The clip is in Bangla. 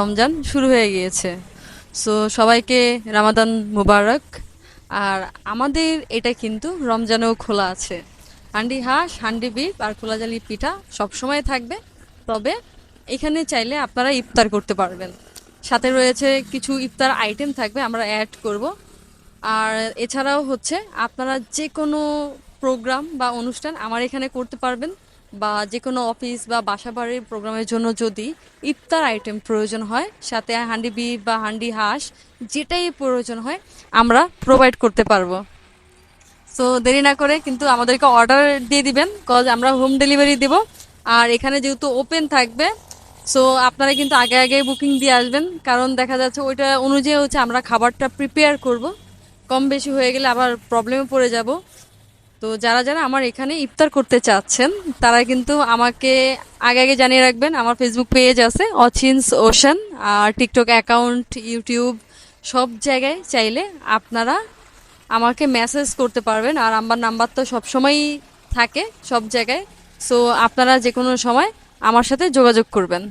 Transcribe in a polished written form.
রমজান শুরু হয়ে গিয়েছে। সো সবাইকে রামাদান মুবারক। আর আমাদের এটা কিন্তু রমজানেও খোলা আছে। হান্ডি হাঁস, হান্ডি বিফ আর খোলাজালি পিঠা সবসময় থাকবে। তবে এখানে চাইলে আপনারা ইফতার করতে পারবেন। সাথে রয়েছে কিছু ইফতার আইটেম থাকবে, আমরা অ্যাড করব। আর এছাড়াও হচ্ছে আপনারা যে কোনো প্রোগ্রাম বা অনুষ্ঠান আমার এখানে করতে পারবেন, বা যে কোনো অফিস বা বাসা বাড়ির প্রোগ্রামের জন্য যদি ইফতার আইটেম প্রয়োজন হয়, সাথে হান্ডি বিফ বা হান্ডি হাঁস যেটাই প্রয়োজন হয় আমরা প্রোভাইড করতে পারবো। সো দেরি না করে কিন্তু আমাদেরকে অর্ডার দিয়ে দিবেন, কজ আমরা হোম ডেলিভারি দেব। আর এখানে যেহেতু ওপেন থাকবে, সো আপনারা কিন্তু আগে আগে বুকিং দিয়ে আসবেন, কারণ দেখা যাচ্ছে ওইটা অনুযায়ী হচ্ছে আমরা খাবারটা প্রিপেয়ার করব। কম বেশি হয়ে গেলে আবার প্রবলেমে পড়ে যাব। তো যারা যারা আমার এখানে ইফতার করতে চাচ্ছেন তারা কিন্তু আমাকে আগে আগে জানিয়ে রাখবেন। আমার ফেসবুক পেজ আছে অচিন্স ওশান, আর টিকটক অ্যাকাউন্ট, ইউটিউব, সব জায়গায় চাইলে আপনারা আমাকে মেসেজ করতে পারবেন। আর আমার নাম্বার তো সবসময়ই থাকে সব জায়গায়। সো আপনারা যে কোনো সময় আমার সাথে যোগাযোগ করবেন।